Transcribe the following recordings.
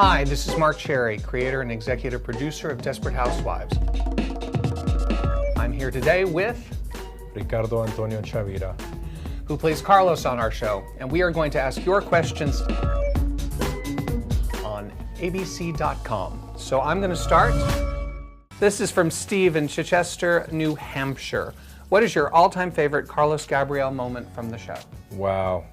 Hi, this is Marc Cherry, creator and executive producer of Desperate Housewives. I'm here today with Ricardo Chavira, who plays Carlos on our show, and we are going to ask your questions on abc.com. So I'm going to start. This is from Steve in Chichester, New Hampshire. What is your all-time favorite Carlos Gabriel moment from the show? Wow.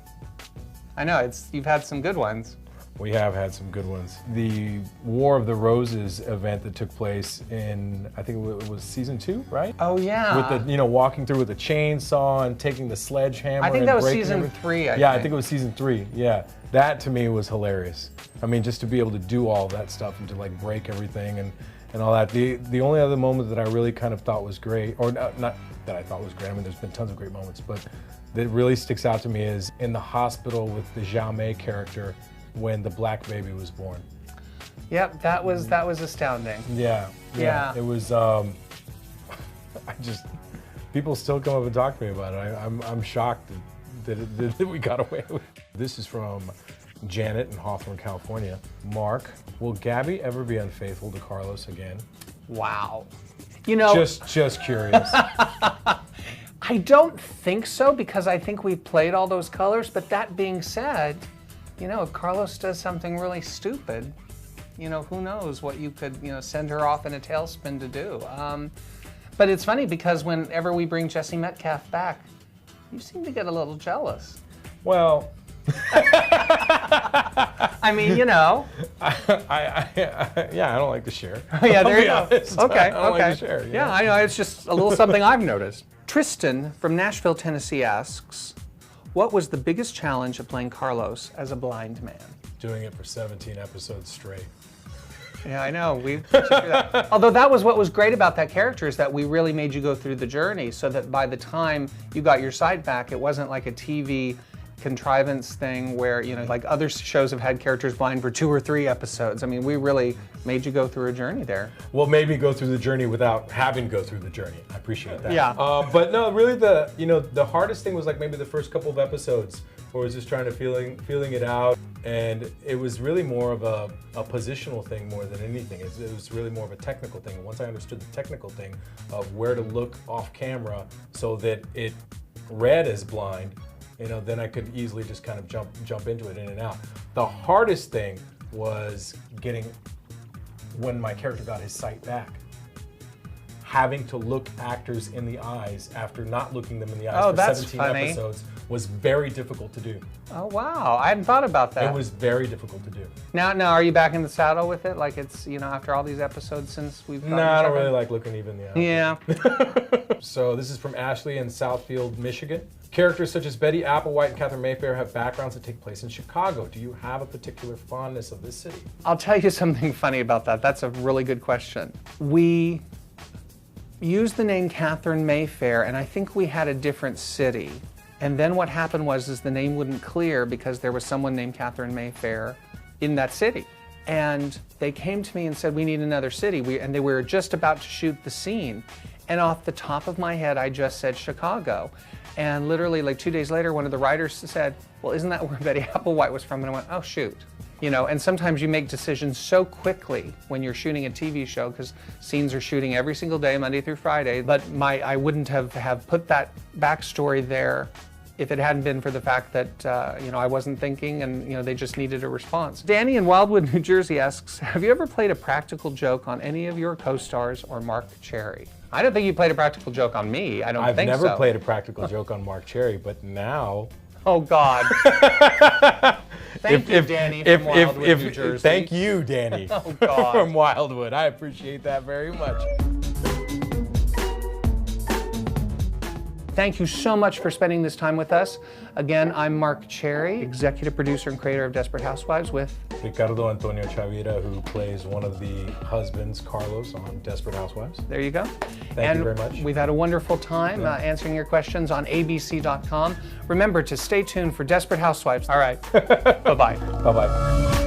I know, you've had some good ones. We have had some good ones. The War of the Roses event that took place in, I think it was season 2, right? Oh yeah. With the, walking through with a chainsaw and taking the sledgehammer. I think that was season 3, I think it was season 3, yeah. That to me was hilarious. I mean, just to be able to do all that stuff and to like break everything and all that. The only other moment that I really kind of thought was great, or not that I thought was great, I mean, there's been tons of great moments, but that really sticks out to me is in the hospital with the Jamais character when the black baby was born. Yep, that was astounding. Yeah. It was, people still come up and talk to me about it. I'm shocked that we got away with it. This is from Janet in Hawthorne, California. Mark, will Gabby ever be unfaithful to Carlos again? Wow. Just curious. I don't think so, because I think we've played all those colors, but that being said, if Carlos does something really stupid, who knows what you could, send her off in a tailspin to do. But it's funny because whenever we bring Jesse Metcalf back, you seem to get a little jealous. Well, I mean, I don't like to share. Yeah, there you go. Okay, I don't like to share. Yeah, I know, it's just a little something I've noticed. Tristan from Nashville, Tennessee asks, what was the biggest challenge of playing Carlos as a blind man? Doing it for 17 episodes straight. Yeah, I know. We put you through that. Although that was what was great about that character, is that we really made you go through the journey, so that by the time you got your sight back, it wasn't like a TV contrivance thing where, like other shows have had characters blind for 2 or 3 episodes. I mean, we really made you go through a journey there. Well, maybe go through the journey without having to go through the journey. I appreciate that. Yeah. But no, really the hardest thing was like maybe the first couple of episodes where I was just trying to feeling it out. And it was really more of a positional thing more than anything. It was really more of a technical thing. Once I understood the technical thing of where to look off camera so that it read as blind, then I could easily just kind of jump into it in and out. The hardest thing was when my character got his sight back, having to look actors in the eyes after not looking them in the eyes for 17 episodes was very difficult to do. Oh wow, I hadn't thought about that. It was very difficult to do. Now are you back in the saddle with it? Like it's, after all these episodes since we've No, I don't really like looking even in the eyes. Yeah. So this is from Ashley in Southfield, Michigan. Characters such as Betty Applewhite and Catherine Mayfair have backgrounds that take place in Chicago. Do you have a particular fondness of this city? I'll tell you something funny about that. That's a really good question. We used the name Catherine Mayfair, and I think we had a different city. And then what happened was the name wouldn't clear because there was someone named Catherine Mayfair in that city. And they came to me and said, we need another city. And they were just about to shoot the scene. And off the top of my head, I just said Chicago. And literally like 2 days later, one of the writers said, well, isn't that where Betty Applewhite was from? And I went, oh, shoot. And sometimes you make decisions so quickly when you're shooting a TV show, because scenes are shooting every single day, Monday through Friday. But I wouldn't have put that backstory there if it hadn't been for the fact that, I wasn't thinking and, they just needed a response. Danny in Wildwood, New Jersey asks, have you ever played a practical joke on any of your co-stars or Marc Cherry? I don't think you played a practical joke on me. I don't think so. I've never played a practical joke on Marc Cherry, but now... Oh, God. Thank you, Danny from Wildwood, New Jersey. Thank you, Danny oh, God. from Wildwood. I appreciate that very much. Thank you so much for spending this time with us. Again, I'm Marc Cherry, executive producer and creator of Desperate Housewives with Ricardo Chavira, who plays one of the husbands, Carlos, on Desperate Housewives. There you go. Thank you very much. We've had a wonderful time answering your questions on abc.com. Remember to stay tuned for Desperate Housewives. All right. Bye-bye. Bye-bye.